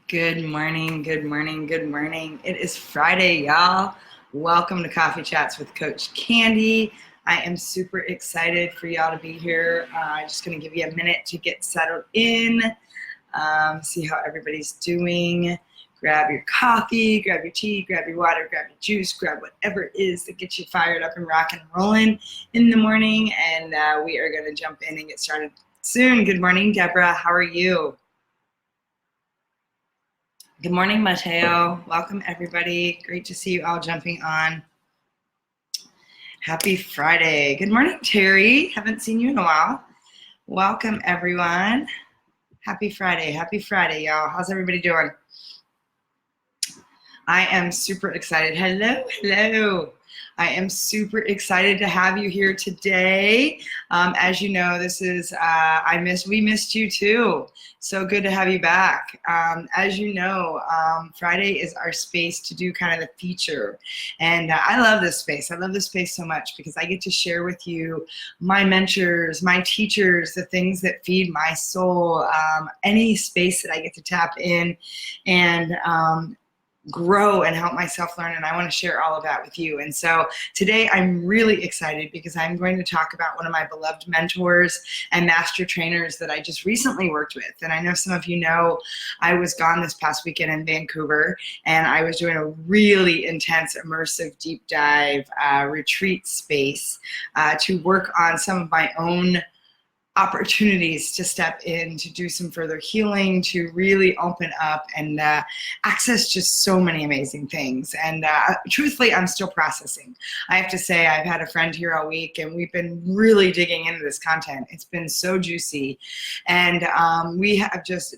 Good morning, good morning, good morning. It is Friday, y'all. Welcome to Coffee Chats with Coach Candy. I am super excited for y'all to be here. I'm just going to give you a minute to get settled in, see how everybody's doing. Grab your coffee, grab your tea, grab your water, grab your juice, grab whatever it is that gets you fired up and rocking and rolling in the morning. And we are going to jump in and get started soon. Good morning, Deborah. How are you? Good morning, Mateo. Welcome, everybody. Great to see you all jumping on. Happy Friday. Good morning, Terry. Haven't seen you in a while. Welcome, everyone. Happy Friday. Happy Friday, y'all. How's everybody doing? I am super excited. Hello, hello. I am super excited to have you here today. As you know, this is we missed you too. So good to have you back. As you know, Friday is our space to do kind of the feature, and I love this space. I love this space so much because I get to share with you my mentors, my teachers, the things that feed my soul. Any space that I get to tap in and grow and help myself learn, and I want to share all of that with you. And so today I'm really excited because I'm going to talk about one of my beloved mentors and master trainers that I just recently worked with. And I know some of you know I was gone this past weekend in Vancouver, and I was doing a really intense, immersive, deep dive retreat space to work on some of my own opportunities to step in, to do some further healing, to really open up and access just so many amazing things. And truthfully, I'm still processing. I have to say, I've had a friend here all week, and we've been really digging into this content. It's been so juicy. And we have just,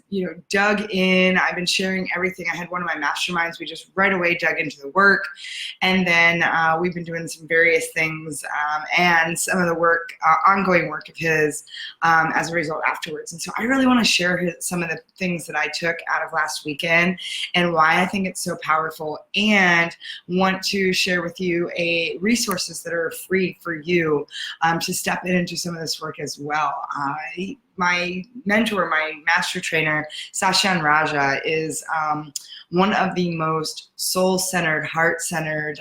dug in. I've been sharing everything. I had one of my masterminds. We just right away dug into the work. And then we've been doing some various things and some of the work, ongoing work of his, as a result afterwards. And so I really want to share some of the things that I took out of last weekend and why I think it's so powerful, and want to share with you resources that are free for you to step into some of this work as well. My mentor, my master trainer, Sashan Raja, is one of the most soul-centered, heart-centered,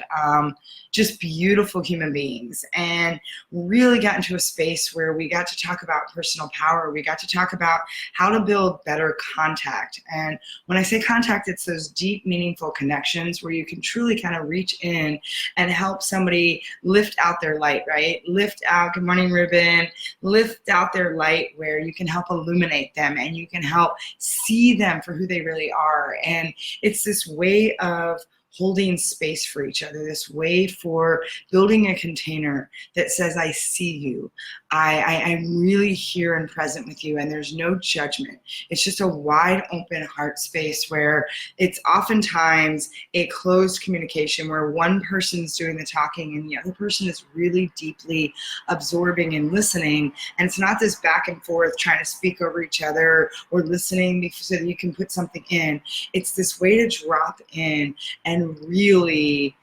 just beautiful human beings, and really got into a space where we got to talk about personal power. We got to talk about how to build better contact. And when I say contact, it's those deep, meaningful connections where you can truly kind of reach in and help somebody lift out their light, right? Lift out, good morning, Ruben, lift out their light where you can help illuminate them and you can help see them for who they really are. And it's this way of holding space for each other, this way for building a container that says, I see you. I'm really here and present with you, and there's no judgment. It's just a wide open heart space where it's oftentimes a closed communication where one person's doing the talking and the other person is really deeply absorbing and listening. And it's not this back and forth trying to speak over each other or listening so that you can put something in. It's this way to drop in and really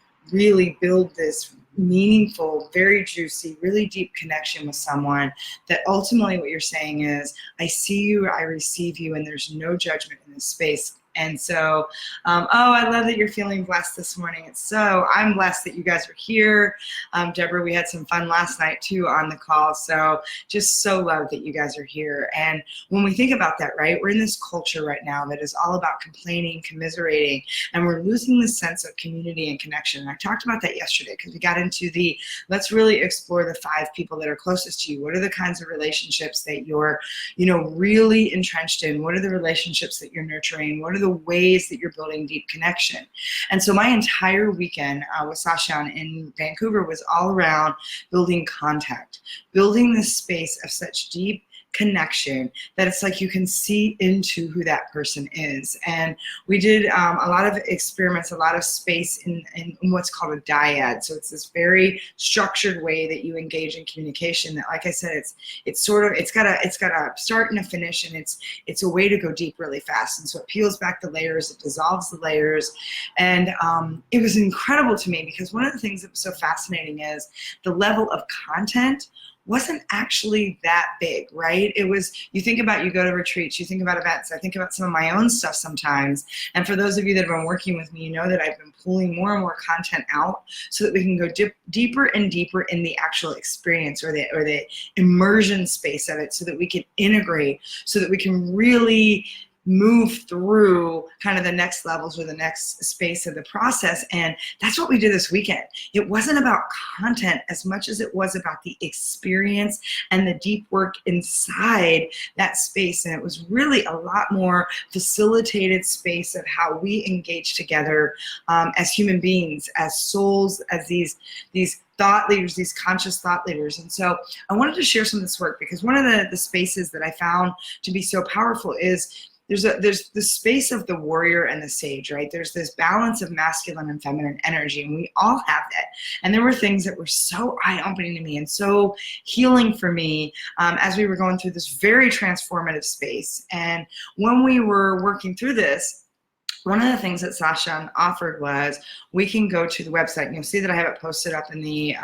build this meaningful, very juicy, really deep connection with someone that ultimately what you're saying is, I see you, I receive you, and there's no judgment in this space. And so, I love that you're feeling blessed this morning. I'm blessed that you guys are here. Deborah, we had some fun last night too on the call. So just so love that you guys are here. And when we think about that, right, we're in this culture right now that is all about complaining, commiserating, and we're losing the sense of community and connection. And I talked about that yesterday because we got into let's really explore the 5 people that are closest to you. What are the kinds of relationships that you're, really entrenched in? What are the relationships that you're nurturing? What are the ways that you're building deep connection? And so my entire weekend with Sashan in Vancouver was all around building contact, building this space of such deep connection that it's like you can see into who that person is. And we did a lot of experiments, a lot of space in what's called a dyad. So it's this very structured way that you engage in communication that, like I said, it's got a start and a finish, and it's a way to go deep really fast. And so it peels back the layers, it dissolves the layers. And it was incredible to me because one of the things that was so fascinating is the level of content wasn't actually that big, right? It was, you think about, you go to retreats, you think about events. I think about some of my own stuff sometimes. And for those of you that have been working with me, you know that I've been pulling more and more content out so that we can go deeper and deeper in the actual experience or the immersion space of it, so that we can integrate, so that we can really move through kind of the next levels or the next space of the process. And that's what we did this weekend. It wasn't about content as much as it was about the experience and the deep work inside that space. And it was really a lot more facilitated space of how we engage together as human beings, as souls, as these thought leaders, these conscious thought leaders. And so I wanted to share some of this work, because one of the spaces that I found to be so powerful is there's the space of the warrior and the sage, right? There's this balance of masculine and feminine energy, and we all have that. And there were things that were so eye-opening to me and so healing for me as we were going through this very transformative space. And when we were working through this, one of the things that Sasha offered was, we can go to the website, and you'll see that I have it posted up in the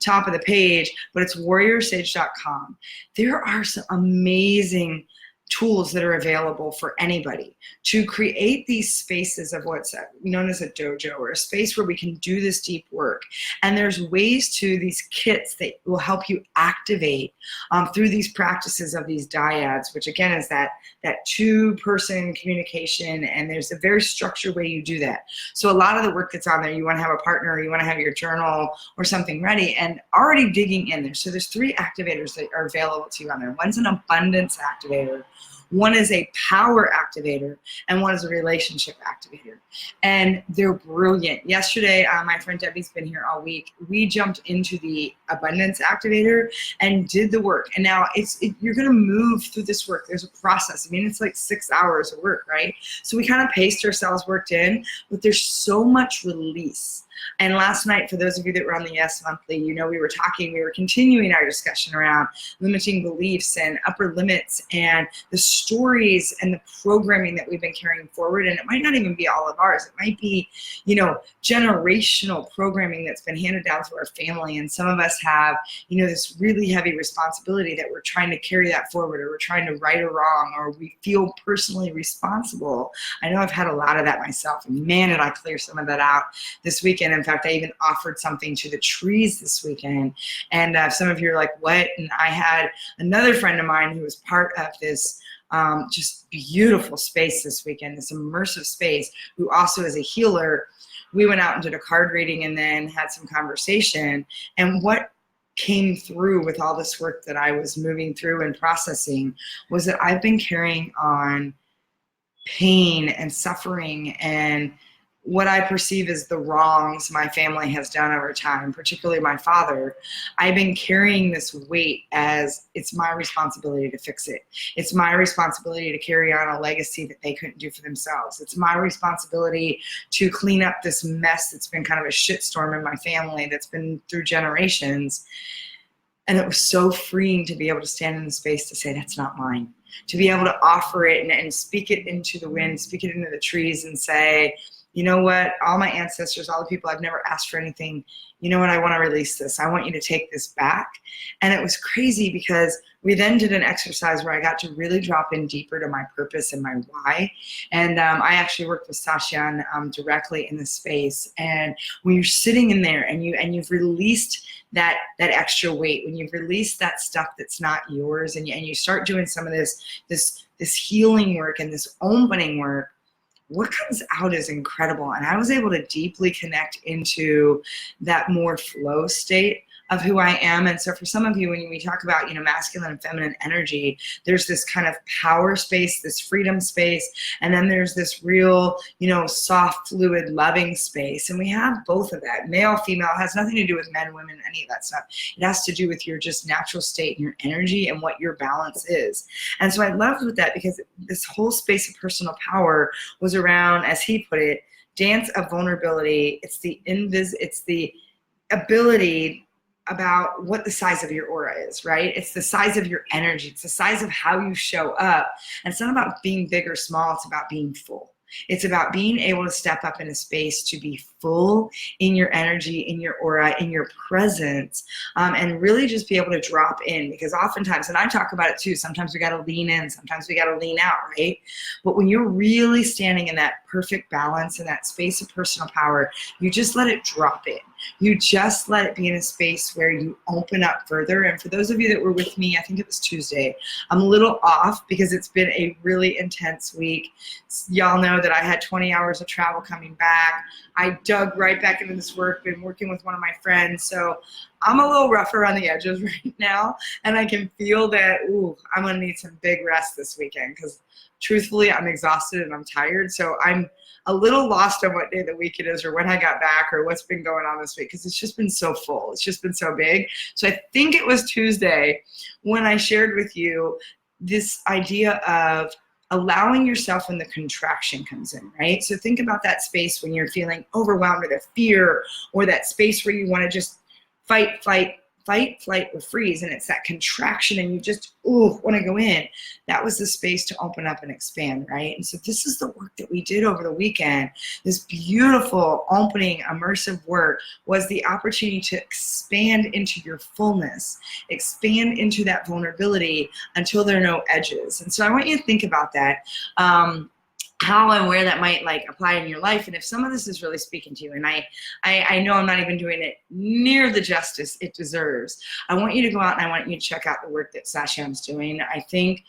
top of the page, but it's warriorsage.com. There are some amazing tools that are available for anybody to create these spaces of what's known as a dojo, or a space where we can do this deep work. And there's ways to these kits that will help you activate through these practices of these dyads, which again is that two-person communication, and there's a very structured way you do that. So a lot of the work that's on there, you want to have a partner, or you want to have your journal or something ready, and already digging in there. So there's 3 activators that are available to you on there. One's an abundance activator, one is a power activator, and one is a relationship activator. And they're brilliant. Yesterday, my friend Debbie's been here all week. We jumped into the abundance activator and did the work. And now you're going to move through this work. There's a process. I mean, it's like 6 hours of work, right? So we kind of paced ourselves, worked in, but there's so much release. And last night, for those of you that were on the Yes Monthly, you know, we were continuing our discussion around limiting beliefs and upper limits and the stories and the programming that we've been carrying forward. And it might not even be all of ours. It might be, you know, generational programming that's been handed down through our family. And some of us have, you know, this really heavy responsibility that we're trying to carry that forward, or we're trying to right or wrong, or we feel personally responsible. I know I've had a lot of that myself, and man, did I clear some of that out this weekend. In fact, I even offered something to the trees this weekend. And some of you are like, what? And I had another friend of mine who was part of this just beautiful space this weekend, this immersive space, who also is a healer. We went out and did a card reading and then had some conversation. And what came through with all this work that I was moving through and processing was that I've been carrying on pain and suffering and what I perceive as the wrongs my family has done over time, particularly my father. I've been carrying this weight as it's my responsibility to fix it. It's my responsibility to carry on a legacy that they couldn't do for themselves. It's my responsibility to clean up this mess that's been kind of a shitstorm in my family that's been through generations. And it was so freeing to be able to stand in the space to say, that's not mine. To be able to offer it and speak it into the wind, speak it into the trees and say, you know what, all my ancestors, all the people, I've never asked for anything. You know what, I want to release this. I want you to take this back. And it was crazy because we then did an exercise where I got to really drop in deeper to my purpose and my why. And I actually worked with Sasha directly in the space. And when you're sitting in there and you've released that extra weight, when you've released that stuff that's not yours, and you start doing some of this healing work and this opening work, what comes out is incredible. And I was able to deeply connect into that more flow state of who I am. And so for some of you, when we talk about, you know, masculine and feminine energy, there's this kind of power space, this freedom space, and then there's this real, you know, soft, fluid, loving space. And we have both of that. Male, female, has nothing to do with men, women, any of that stuff. It has to do with your just natural state and your energy and what your balance is. And so I loved with that because this whole space of personal power was around, as he put it, dance of vulnerability. It's the ability about what the size of your aura is, right? It's the size of your energy. It's the size of how you show up. And it's not about being big or small. It's about being full. It's about being able to step up in a space to be full in your energy, in your aura, in your presence, and really just be able to drop in. Because oftentimes, and I talk about it too, sometimes we got to lean in, sometimes we got to lean out, right? But when you're really standing in that perfect balance, in that space of personal power, you just let it drop in. You just let it be in a space where you open up further. And for those of you that were with me, I think it was Tuesday, I'm a little off because it's been a really intense week. Y'all know that I had 20 hours of travel coming back. I dug right back into this work, been working with one of my friends. So I'm a little rough around the edges right now. And I can feel that, I'm going to need some big rest this weekend because truthfully, I'm exhausted and I'm tired. So I'm a little lost on what day of the week it is or when I got back or what's been going on this week because it's just been so full. It's just been so big. So I think it was Tuesday when I shared with you this idea of allowing yourself when the contraction comes in, right? So think about that space when you're feeling overwhelmed or the fear or that space where you want to just fight, flight, or freeze, and it's that contraction and you just, want to go in. That was the space to open up and expand, right? And so this is the work that we did over the weekend. This beautiful opening, immersive work was the opportunity to expand into your fullness, expand into that vulnerability until there are no edges. And so I want you to think about that. How and where that might apply in your life, and if some of this is really speaking to you, and I know I'm not even doing it near the justice it deserves. I want you to go out and I want you to check out the work that Sasham's doing. I think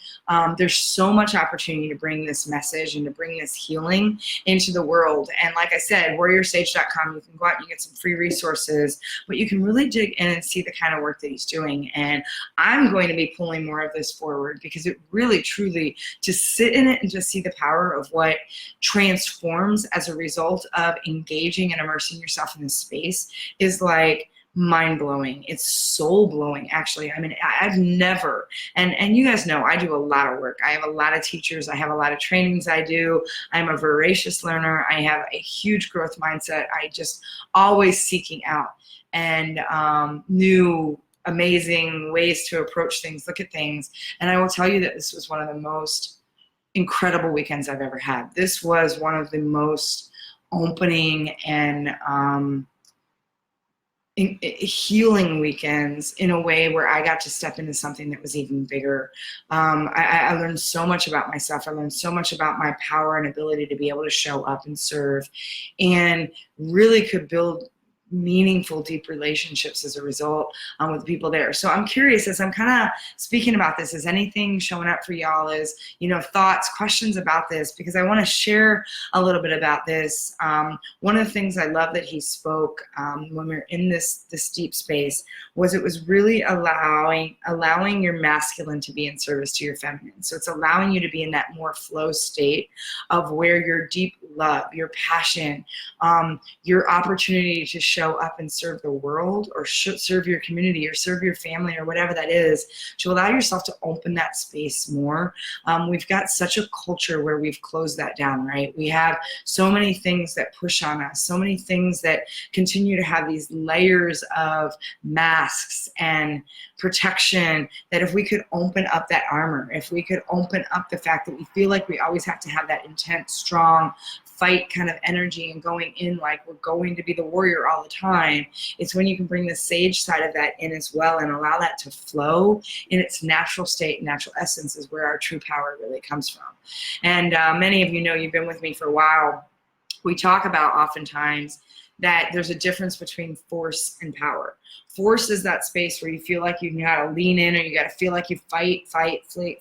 there's so much opportunity to bring this message and to bring this healing into the world. And like I said, warriorsage.com, you can go out and you get some free resources, but you can really dig in and see the kind of work that he's doing. And I'm going to be pulling more of this forward because it really, truly, to sit in it and just see the power of what transforms as a result of engaging and immersing yourself in this space is mind-blowing. It's soul-blowing, actually. I mean, I've never, and you guys know I do a lot of work. I have a lot of teachers. I have a lot of trainings I do. I'm a voracious learner. I have a huge growth mindset. I just always seeking out and new amazing ways to approach things, look at things. And I will tell you that this was one of the most incredible weekends I've ever had. This was one of the most opening and healing weekends in a way where I got to step into something that was even bigger. I learned so much about myself. I learned so much about my power and ability to be able to show up and serve, and really could build meaningful, deep relationships as a result with people there. So I'm curious, as I'm kind of speaking about this, is anything showing up for y'all as, thoughts, questions about this? Because I want to share a little bit about this. One of the things I love that he spoke when we were in this deep space was it was really allowing your masculine to be in service to your feminine. So it's allowing you to be in that more flow state of where your deep love, your passion, your opportunity to show up and serve the world or serve your community or serve your family or whatever that is, to allow yourself to open that space more. We've got such a culture where we've closed that down, right? We have so many things that push on us, so many things that continue to have these layers of masks and protection, that if we could open up that armor, if we could open up the fact that we feel like we always have to have that intense, strong, fight kind of energy and going in like we're going to be the warrior all the time, it's when you can bring the sage side of that in as well and allow that to flow in its natural state, natural essence, is where our true power really comes from. And many of you know, you've been with me for a while, we talk about oftentimes that there's a difference between force and power. Force is that space where you feel like you gotta lean in, or you gotta feel like you fight,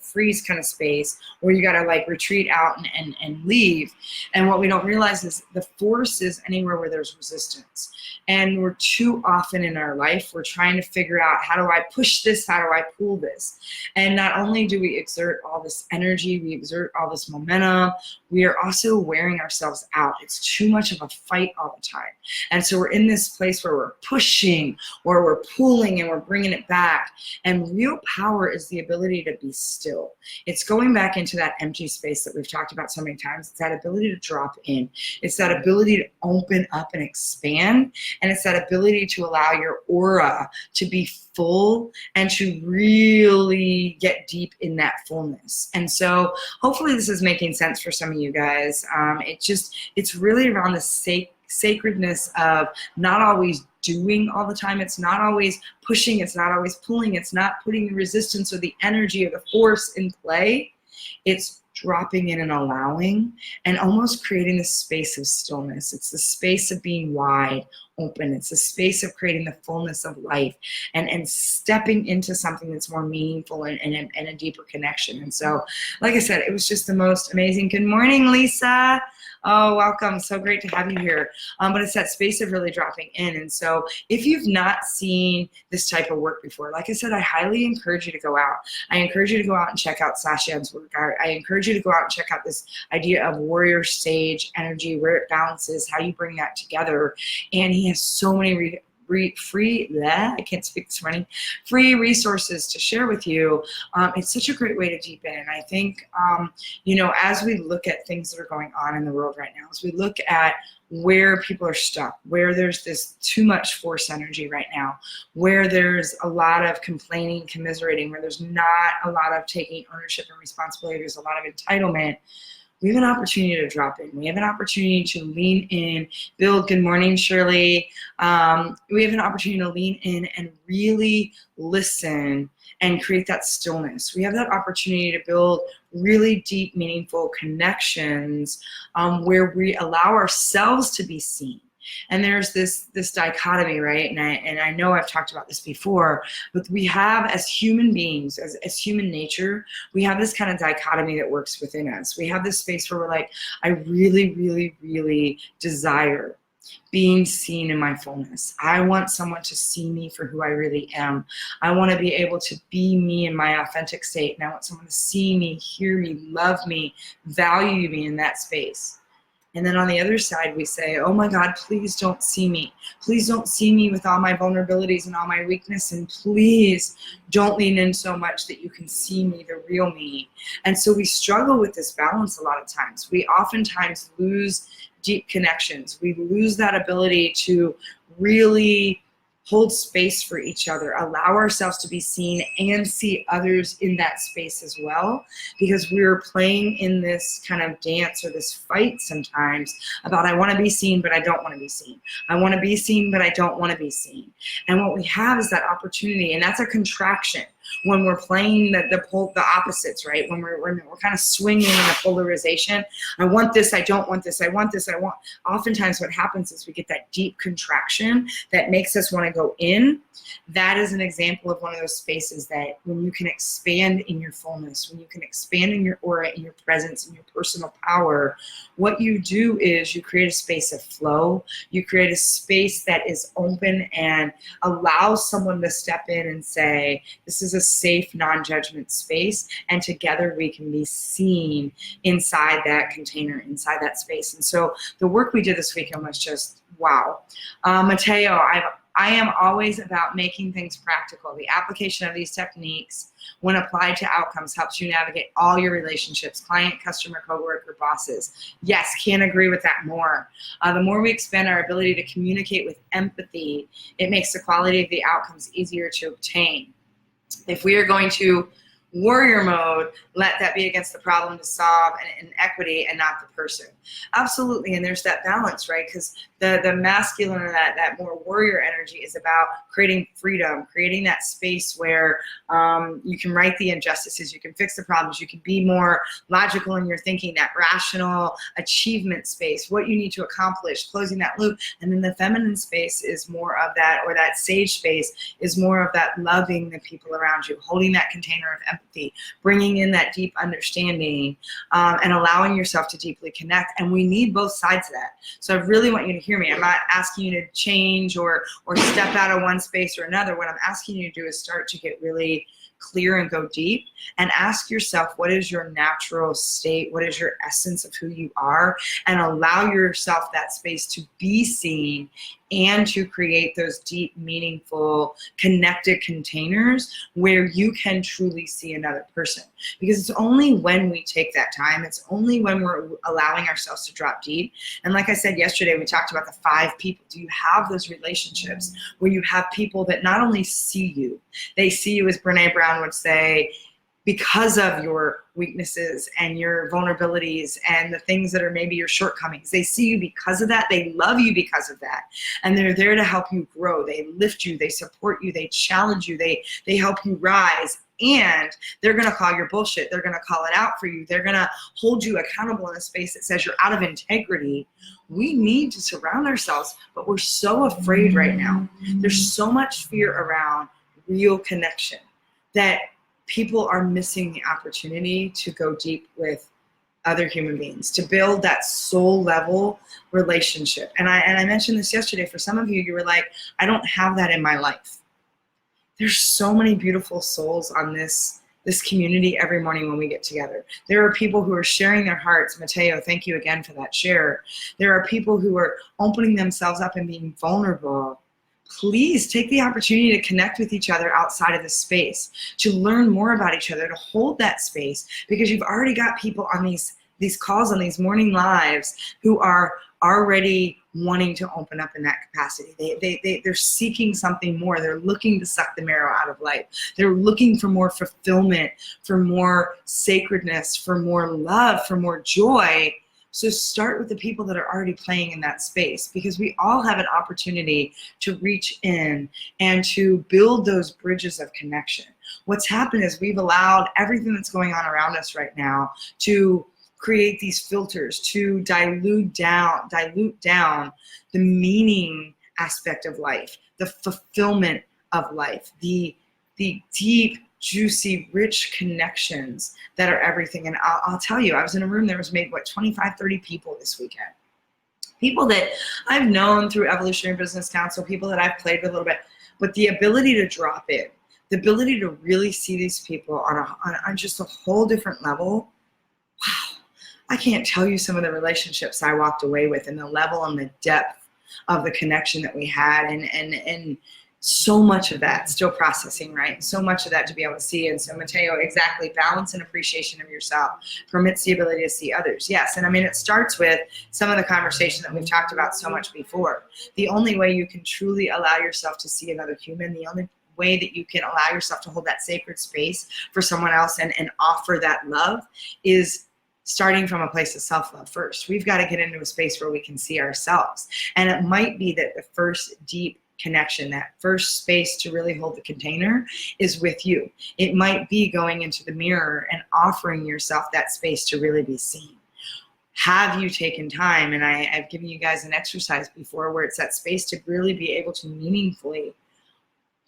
freeze kind of space, or you gotta retreat out and leave. And what we don't realize is the force is anywhere where there's resistance. And we're too often in our life, we're trying to figure out, how do I push this? How do I pull this? And not only do we exert all this energy, we exert all this momentum, we are also wearing ourselves out. It's too much of a fight all the time. And so we're in this place where we're pushing, or we're pulling and we're bringing it back. And real power is the ability to be still. It's going back into that empty space that we've talked about so many times. It's that ability to drop in. It's that ability to open up and expand. And it's that ability to allow your aura to be full and to really get deep in that fullness. And so hopefully this is making sense for some of you guys. It's really around the sacredness of not always doing all the time. It's not always pushing. It's not always pulling. It's not putting the resistance or the energy or the force in play. It's dropping in and allowing and almost creating this space of stillness. It's the space of being wide open. It's the space of creating the fullness of life and stepping into something that's more meaningful and a deeper connection. And so, like I said, it was just the most amazing. Good morning, Lisa. Oh, welcome. So great to have you here. But it's that space of really dropping in. And so if you've not seen this type of work before, like I said, I highly encourage you to go out. I encourage you to go out and check out Sashan's work. I encourage you to go out and check out this idea of warrior stage energy, where it balances, how you bring that together. And he has so many free resources to share with you. It's such a great way to deepen. And I think, as we look at things that are going on in the world right now, as we look at where people are stuck, where there's this too much force energy right now, where there's a lot of complaining, commiserating, where there's not a lot of taking ownership and responsibility, there's a lot of entitlement. We have an opportunity to drop in. We have an opportunity to lean in. Bill, good morning, Shirley. We have an opportunity to lean in and really listen and create that stillness. We have that opportunity to build really deep, meaningful connections where we allow ourselves to be seen. And there's this dichotomy, right? And I know I've talked about this before, but we have, as human beings, as human nature, we have this kind of dichotomy that works within us. We have this space where we're like, I really, really, really desire being seen in my fullness. I want someone to see me for who I really am. I want to be able to be me in my authentic state. And I want someone to see me, hear me, love me, value me in that space. And then on the other side, we say, oh my God, please don't see me. Please don't see me with all my vulnerabilities and all my weakness. And please don't lean in so much that you can see me, the real me. And so we struggle with this balance a lot of times. We oftentimes lose deep connections. We lose that ability to really hold space for each other, allow ourselves to be seen and see others in that space as well, because we're playing in this kind of dance or this fight sometimes about, I want to be seen, but I don't want to be seen. I want to be seen, but I don't want to be seen. And what we have is that opportunity, and that's a contraction. When we're playing the opposites, right? When we're kind of swinging in a polarization. I want this, I don't want this, I want this, I want. Oftentimes what happens is we get that deep contraction that makes us want to go in. That is an example of one of those spaces that when you can expand in your fullness, when you can expand in your aura, in your presence, in your personal power, what you do is you create a space of flow. You create a space that is open and allows someone to step in and say, this is a safe, non-judgment space, and together we can be seen inside that container, inside that space. And so the work we did this weekend was just wow. Mateo, I am always about making things practical. The application of these techniques, when applied to outcomes, helps you navigate all your relationships, client, customer, coworker, bosses. Yes, can't agree with that more. The more we expand our ability to communicate with empathy, it makes the quality of the outcomes easier to obtain. If we are going to warrior mode, let that be against the problem to solve and equity and not the person. Absolutely, and there's that balance, right? Because the masculine or that more warrior energy is about creating freedom, creating that space where you can right the injustices, you can fix the problems, you can be more logical in your thinking, that rational achievement space, what you need to accomplish, closing that loop. And then the feminine space is more of that, or that sage space is more of that loving the people around you, holding that container of empathy, bringing in that deep understanding, and allowing yourself to deeply connect. And we need both sides of that. So I really want you to hear me. I'm not asking you to change or step out of one space or another. What I'm asking you to do is start to get really clear and go deep and ask yourself, what is your natural state? What is your essence of who you are? And allow yourself that space to be seen and to create those deep, meaningful, connected containers where you can truly see another person. Because it's only when we take that time, it's only when we're allowing ourselves to drop deep. And like I said yesterday, we talked about the 5 people. Do you have those relationships where you have people that not only see you, they see you, as Brene Brown would say, because of your weaknesses and your vulnerabilities and the things that are maybe your shortcomings. They see you because of that. They love you because of that. And they're there to help you grow. They lift you. They support you. They challenge you. They help you rise. And they're going to call your bullshit. They're going to call it out for you. They're going to hold you accountable in a space that says you're out of integrity. We need to surround ourselves, but we're so afraid right now. There's so much fear around real connection that people are missing the opportunity to go deep with other human beings, to build that soul level relationship. And I mentioned this yesterday. For some of you, you were like, I don't have that in my life. There's so many beautiful souls on this community every morning when we get together. There are people who are sharing their hearts. Mateo, thank you again for that share. There are people who are opening themselves up and being vulnerable. Please take the opportunity to connect with each other outside of this space, to learn more about each other, to hold that space, because you've already got people on these calls, on these morning lives, who are already wanting to open up in that capacity. They're seeking something more. They're looking to suck the marrow out of life. They're looking for more fulfillment, for more sacredness, for more love, for more joy. So start with the people that are already playing in that space, because we all have an opportunity to reach in and to build those bridges of connection. What's happened is we've allowed everything that's going on around us right now to create these filters, to dilute down the meaning aspect of life, the fulfillment of life, the deep, juicy, rich connections that are everything. And I'll tell you, I was in a room, there was maybe 25, 30 people this weekend. People that I've known through Evolutionary Business Council, people that I've played with a little bit, but the ability to drop in, the ability to really see these people on just a whole different level. Wow. I can't tell you some of the relationships I walked away with, and the level and the depth of the connection that we had, and so much of that still processing, right? So much of that to be able to see. And so Mateo, exactly, balance and appreciation of yourself permits the ability to see others. Yes, and I mean, it starts with some of the conversation that we've talked about so much before. The only way you can truly allow yourself to see another human, the only way that you can allow yourself to hold that sacred space for someone else and offer that love is starting from a place of self-love first. We've got to get into a space where we can see ourselves. And it might be that the first deep connection, that first space to really hold the container, is with you. It might be going into the mirror and offering yourself that space to really be seen. Have you taken time? And I've given you guys an exercise before where it's that space to really be able to meaningfully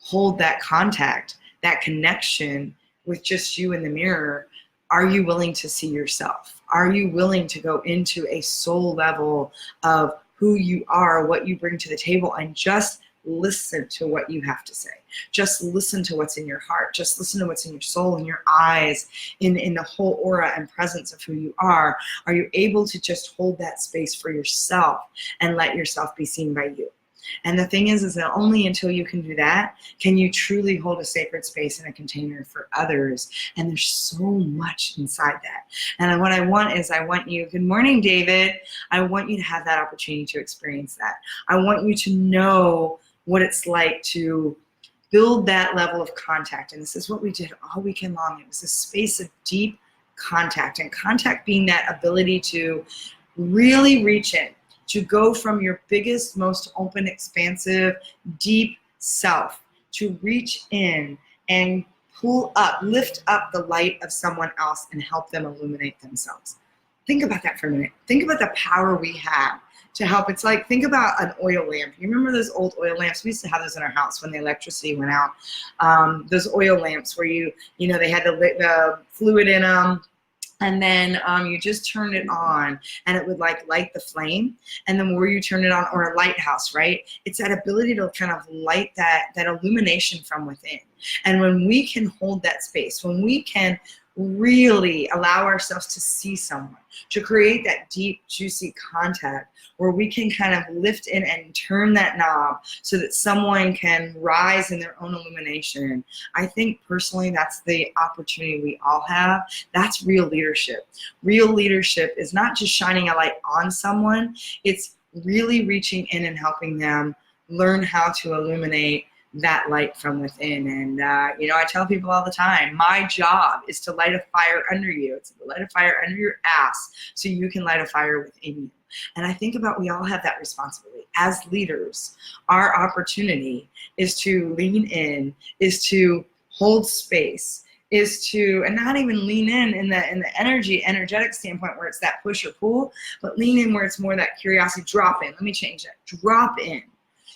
hold that contact, that connection with just you in the mirror. Are you willing to see yourself? Are you willing to go into a soul level of who you are, what you bring to the table, and just listen to what you have to say? Just listen to what's in your heart. Just listen to what's in your soul, in your eyes, in the whole aura and presence of who you are. Are you able to just hold that space for yourself and let yourself be seen by you? And the thing is that only until you can do that can you truly hold a sacred space in a container for others. And there's so much inside that. And what I want is, I want you, good morning, David. I want you to have that opportunity to experience that. I want you to know what it's like to build that level of contact. And this is what we did all weekend long. It was a space of deep contact, and contact being that ability to really reach in, to go from your biggest, most open, expansive, deep self, to reach in and pull up, lift up the light of someone else and help them illuminate themselves. Think about that for a minute. Think about the power we have to help. It's like, think about an oil lamp. You remember those old oil lamps? We used to have those in our house when the electricity went out. Those oil lamps where you know, they had the fluid in them. And then you just turned it on and it would like light the flame. And the more you turn it on, or a lighthouse, right? It's that ability to kind of light that illumination from within. And when we can hold that space, when we can really allow ourselves to see someone, to create that deep, juicy contact where we can kind of lift in and turn that knob so that someone can rise in their own illumination. I think personally that's the opportunity we all have. That's real leadership. Real leadership is not just shining a light on someone, it's really reaching in and helping them learn how to illuminate that light from within. And I tell people all the time, my job is to light a fire under you. It's to light a fire under your ass so you can light a fire within you. And I think about, we all have that responsibility as leaders. Our opportunity is to lean in, is to hold space, is to, and not even lean in the energetic standpoint where it's that push or pull, but lean in where it's more that curiosity. Drop in. Let me change that. Drop in.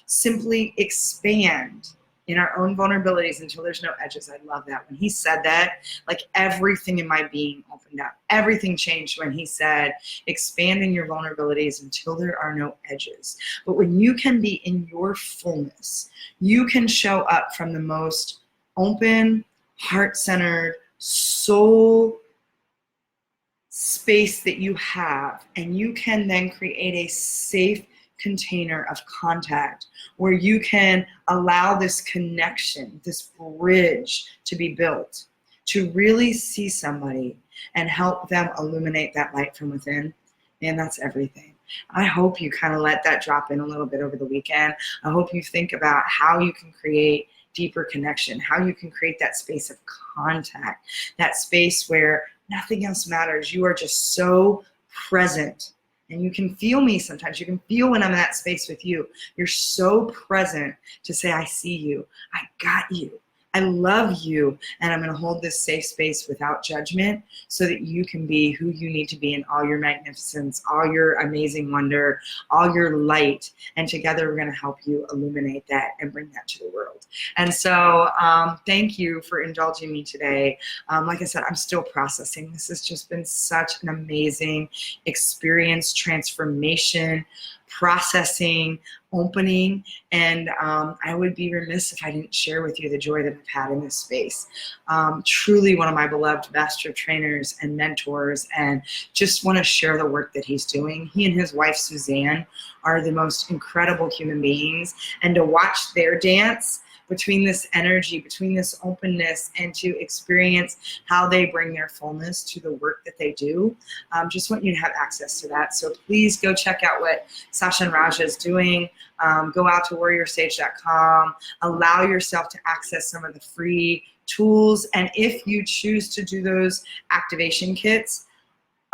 Simply expand in our own vulnerabilities until there's no edges. I love that. When he said that, like everything in my being opened up. Everything changed when he said, expand in your vulnerabilities until there are no edges. But when you can be in your fullness, you can show up from the most open, heart-centered, soul space that you have, and you can then create a safe container of contact where you can allow this connection, this bridge to be built, to really see somebody and help them illuminate that light from within. And that's everything. I hope you kind of let that drop in a little bit over the weekend. I hope you think about how you can create deeper connection, how you can create that space of contact, that space where nothing else matters. You are just so present. And you can feel me sometimes. You can feel when I'm in that space with you. You're so present to say, I see you. I got you. I love you. And I'm going to hold this safe space without judgment so that you can be who you need to be in all your magnificence, all your amazing wonder, all your light. And together we're going to help you illuminate that and bring that to the world. And so thank you for indulging me today. Like I said, I'm still processing. This has just been such an amazing experience, transformation, processing, opening, and I would be remiss if I didn't share with you the joy that I've had in this space. Truly one of my beloved master trainers and mentors, and just want to share the work that he's doing. He and his wife Suzanne are the most incredible human beings, and to watch their dance between this energy, between this openness, and to experience how they bring their fullness to the work that they do. Just want you to have access to that. So please go check out what Sasha and Raja is doing. Go out to warriorsage.com. Allow yourself to access some of the free tools. And if you choose to do those activation kits,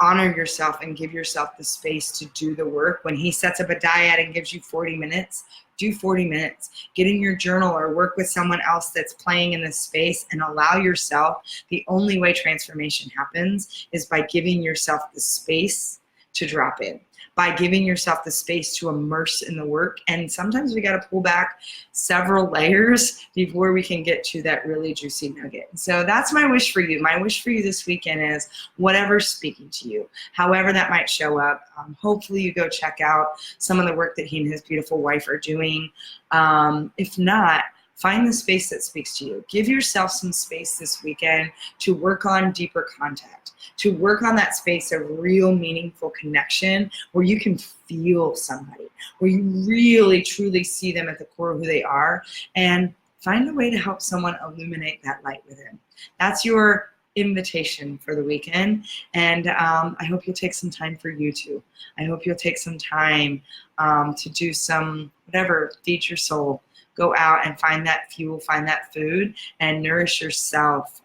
honor yourself and give yourself the space to do the work. When he sets up a dyad and gives you 40 minutes, do 40 minutes. Get in your journal or work with someone else that's playing in this space and allow yourself. The only way transformation happens is by giving yourself the space to drop in, by giving yourself the space to immerse in the work. And sometimes we got to pull back several layers before we can get to that really juicy nugget. So that's my wish for you. My wish for you this weekend is whatever's speaking to you, however that might show up. Hopefully you go check out some of the work that he and his beautiful wife are doing. If not, find the space that speaks to you. Give yourself some space this weekend to work on deeper contact, to work on that space of real meaningful connection where you can feel somebody, where you really truly see them at the core of who they are, and find a way to help someone illuminate that light within. That's your invitation for the weekend. And I hope you'll take some time for you too. I hope you'll take some time to do some, whatever, feed your soul. Go out and find that fuel, find that food, and nourish yourself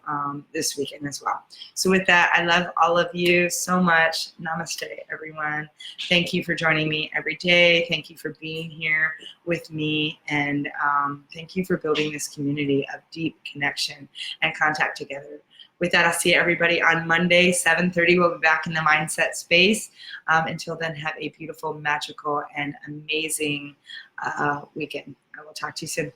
this weekend as well. So with that, I love all of you so much. Namaste, everyone. Thank you for joining me every day. Thank you for being here with me. And thank you for building this community of deep connection and contact together. With that, I'll see everybody on Monday, 7:30. We'll be back in the mindset space. Until then, have a beautiful, magical, and amazing weekend. I will talk to you soon.